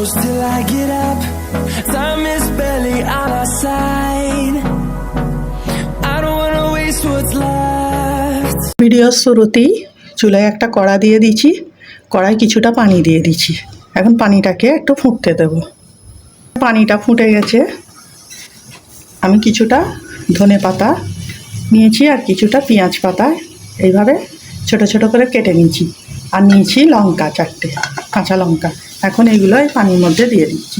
close till I get up. Time is barely on our side. I don't wanna waste what's left. ভিডিওর শুরুতেই চুলায় একটা কড়া দিয়ে দিয়েছি, কড়ায় কিছুটা পানি দিয়ে দিচ্ছি। এখন পানিটাকে একটু ফুটতে দেব। পানিটা ফুটে গেছে, আমি কিছুটা ধনে পাতা নিয়েছি আর কিছুটা পেঁয়াজ পাতা এইভাবে ছোট ছোট করে কেটে নিয়েছি, আর নিয়েছি লঙ্কা 4টে কাঁচা লঙ্কা। এখন এগুলো এই পানির মধ্যে দিয়ে দিচ্ছি।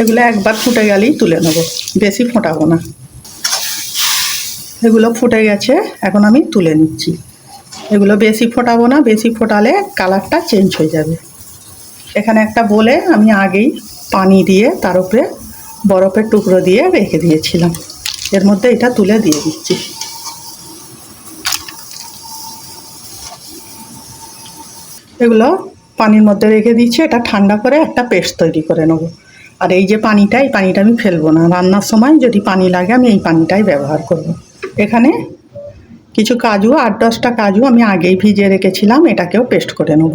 এগুলো একবার ফুটে গেলেই তুলে নেব, বেশি ফোটাবো না। এগুলো ফুটে গেছে, এখন আমি তুলে নিচ্ছি। এগুলো বেশি ফোটাবো না, বেশি ফোটালে কালারটা চেঞ্জ হয়ে যাবে। এখানে একটা বলে আমি আগেই পানি দিয়ে তার উপরে বরফের টুকরো দিয়ে রেখে দিয়েছিলাম, এর মধ্যে এটা তুলে দিয়ে দিচ্ছি। এগুলো পানির মধ্যে রেখে দিচ্ছি, এটা ঠান্ডা করে একটা পেস্ট তৈরি করে নেব। আর এই যে পানিটা, এই পানিটা আমি ফেলবো না, রান্নার সময় যদি পানি লাগে আমি এই পানিটাই ব্যবহার করব। এখানে কিছু কাজু, 8-10টা কাজু আমি আগেই ভিজিয়ে রেখেছিলাম, এটাকেও পেস্ট করে নেব।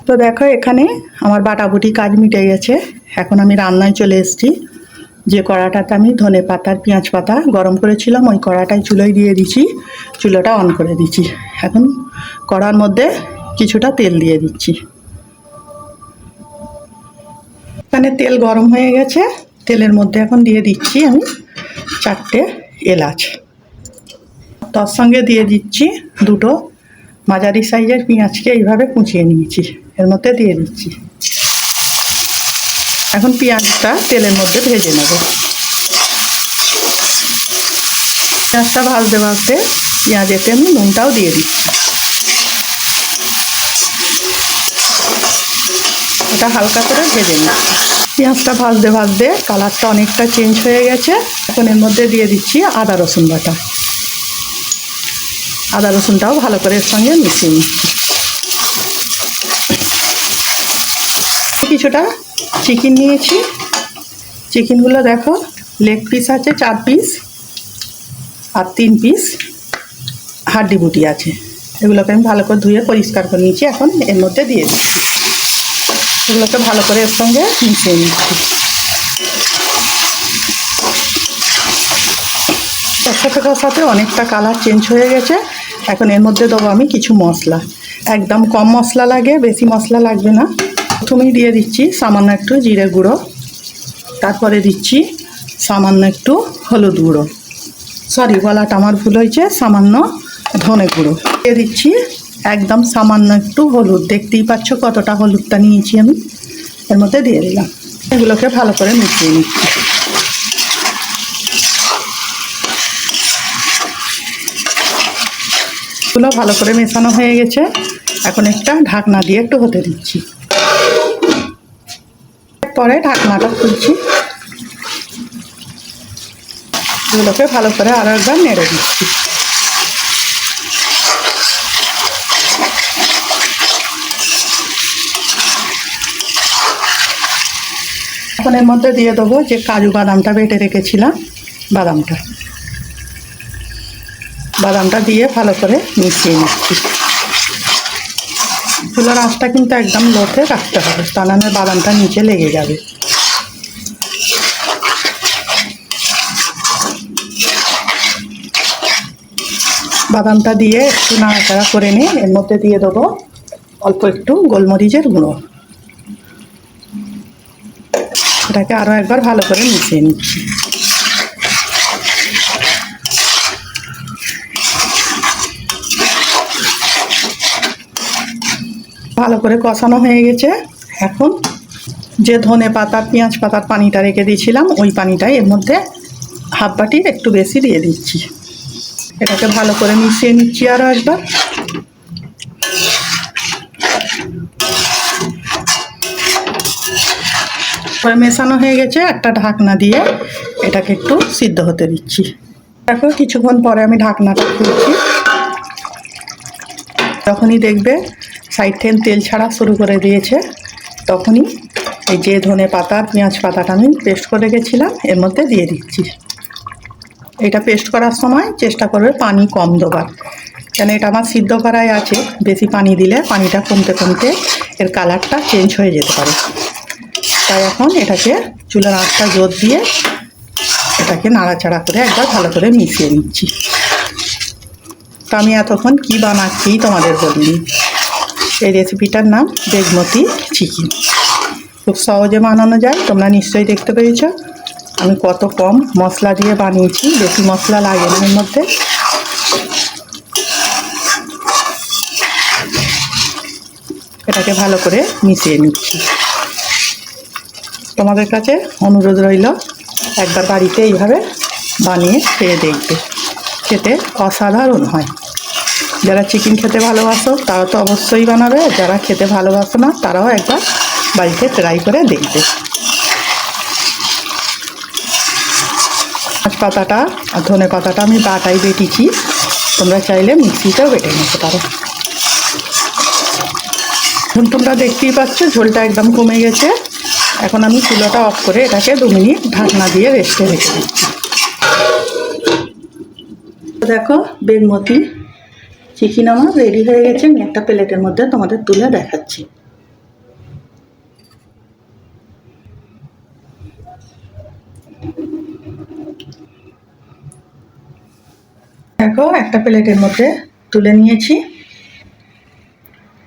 তো দেখো এখানে আমার বাটাবুটি কাজ মিটে গেছে। এখন আমি রান্নায় চলে এসেছি। যে কড়াটাতে আমি ধনে পাতা আর পেঁয়াজ পাতা গরম করেছিলাম, ওই কড়াটায় চুলোয় দিয়ে দিচ্ছি, চুলোটা অন করে দিচ্ছি। এখন কড়ার মধ্যে কিছুটা তেল দিয়ে দিচ্ছি। এখানে তেল গরম হয়ে গেছে, তেলের মধ্যে এখন দিয়ে দিচ্ছি আমি 4টে এলাচ। তার সঙ্গে দিয়ে দিচ্ছি 2টো মাঝারি সাইজের পেঁয়াজকে এইভাবে কুচিয়ে নিয়েছি, এর মধ্যে দিয়ে দিচ্ছি। এখন পেঁয়াজটা তেলের মধ্যে ভেজে নেব। পেঁয়াজটা ভাজতে ভাজতে পেঁয়াজেতে আমি নুনটাও দিয়ে দিচ্ছি। এটা হালকা করে ভেজে নিচ্ছি। পেঁয়াজটা ভাজতে ভাজতে কালারটা অনেকটা চেঞ্জ হয়ে গেছে। এখন এর মধ্যে দিয়ে দিচ্ছি আদা রসুন বাটা। আদা রসুনটাও ভালো করে এর সঙ্গে মিশিয়ে নিচ্ছি। কিছুটা চিকেন নিয়েছি, চিকেনগুলো দেখো লেগ পিস আছে 4 পিস আর 3 পিস হাড্ডি বুটি আছে। এগুলোকে আমি ভালো করে ধুয়ে পরিষ্কার করে নিয়েছি, এখন এর মধ্যে দিয়ে দিচ্ছি। এগুলোকে ভালো করে এর সঙ্গে মিশিয়ে নিচ্ছি। কষাতে অনেকটা কালার চেঞ্জ হয়ে গেছে। এখন এর মধ্যে দেবো আমি কিছু মশলা, একদম কম মশলা লাগে, বেশি মশলা লাগবে না। প্রথমেই দিয়ে দিচ্ছি সামান্য একটু জিরে গুঁড়ো, তারপরে দিচ্ছি সামান্য একটু হলুদ গুঁড়ো, সরি গলাটা আমার ভুল হয়েছে, সামান্য ধনে গুঁড়ো দিয়ে দিচ্ছি। একদম সামান্য একটু হলুদ, দেখতেই পাচ্ছ কতটা হলুদটা নিয়েছি আমি, এর মধ্যে দিয়ে দিলাম। এগুলোকে ভালো করে মিশিয়ে নিচ্ছি। এগুলো ভালো করে মেশানো হয়ে গেছে, এখন একটা ঢাকনা দিয়ে একটু হতে দিচ্ছি। পরে ঢাকনাটা খুলছি, এগুলোকে ভালো করে আরও একবার নেড়ে দিচ্ছি। এখন এর মধ্যে দিয়ে দেবো যে কাজু বাদামটা বেটে রেখেছিলাম, বাদামটা দিয়ে ভালো করে মিশিয়ে নিচ্ছি। চুলার আঁচটা কিন্তু একদম লোতে রাখতে হবে, তা নাহলে বাদামটা নিচে লেগে যাবে। বাদামটা দিয়ে একটু নাড়াচাড়া করে নিয়ে এর মধ্যে দিয়ে দেবো অল্প একটু গোলমরিচের গুঁড়ো। এটাকে আরও একবার ভালো করে মিশিয়ে নিচ্ছি। ভালো করে কষানো হয়ে গেছে। এখন যে ধনে পাতা পেঁয়াজ পাতার পানিটা রেখে দিয়েছিলাম, ওই পানিটাই এর মধ্যে হাফ বাটির একটু বেশি দিয়ে দিচ্ছি। এটাকে ভালো করে মিশিয়ে নিচ্ছি আরও একবার। মেশানো হয়ে গেছে, একটা ঢাকনা দিয়ে এটাকে একটু সিদ্ধ হতে দিচ্ছি। দেখো কিছুক্ষণ পরে আমি ঢাকনাটা খুলছি। যখনই দেখবে সাইড থেকে তেল ছাড়া শুরু করে দিয়েছে, তখনই এই যে ধনে পাতা আর পেঁয়াজ পাতাটা আমি পেস্ট করে রেখেছিলাম এর মধ্যে দিয়ে দিচ্ছি। এটা পেস্ট করার সময় চেষ্টা করবে পানি কম দেবার, কেন এটা আমার সিদ্ধ করাই আছে, বেশি পানি দিলে পানিটা কমতে কমতে এর কালারটা চেঞ্জ হয়ে যেতে পারে। তাই এখন এটাকে চুলার আঁচটা জোর দিয়ে এটাকে নাড়াচাড়া করে একবার ভালো করে মিশিয়ে নিচ্ছি। তো আমি এতক্ষণ কী বানাচ্ছি তোমাদের বলিনি। এই রেসিপিটার নাম বেগমতি চিকেন। খুব সহজে বানানো যায়, তোমরা নিশ্চয়ই দেখতে পেয়েছ আমি কত কম মশলা দিয়ে বানিয়েছি, বেশি মশলা লাগে না এর মধ্যে। এটাকে ভালো করে মিশিয়ে নিচ্ছি। তোমাদের কাছে অনুরোধ রইল একবার বাড়িতে এইভাবে বানিয়ে খেয়ে দেখবে, খেতে অসাধারণ হয়। যারা চিকেন খেতে ভালোবাসো তারা তো অবশ্যই বানাবে, যারা খেতে ভালোবাসো না তারাও একবার বাড়িতে ট্রাই করে দেখবে। পাতাটা আর ধনে পাতাটা আমি বাটাই বেটেছি, তোমরা চাইলে মিক্সিতেও বেটে নিতে পারো। এখন তোমরা দেখতেই পাচ্ছ ঝোলটা একদম কমে গেছে। এখন আমি চুলাটা অফ করে এটাকে 2 মিনিট ঢাকনা দিয়ে রেস্টে রেখে দিচ্ছি। দেখো বেগমতি চিকেন আমার রেডি হয়ে গেছে। আমি একটা প্লেটের মধ্যে তোমাদের তুলে দেখাচ্ছি। দেখো একটা প্লেটের মধ্যে তুলে নিয়েছি।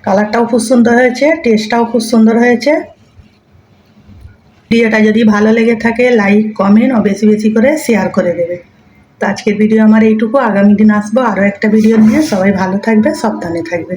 কালারটাও খুব সুন্দর হয়েছে, টেস্টটাও খুব সুন্দর হয়েছে। ভিডিওটা যদি ভালো লেগে থাকে লাইক কমেন্ট ও বেশি বেশি করে শেয়ার করে দেবে। তো আজকের ভিডিও আমার এইটুকু। আগামী দিন আসবো আরও একটা ভিডিও নিয়ে। সবাই ভালো থাকবে, সাবধানে থাকবে।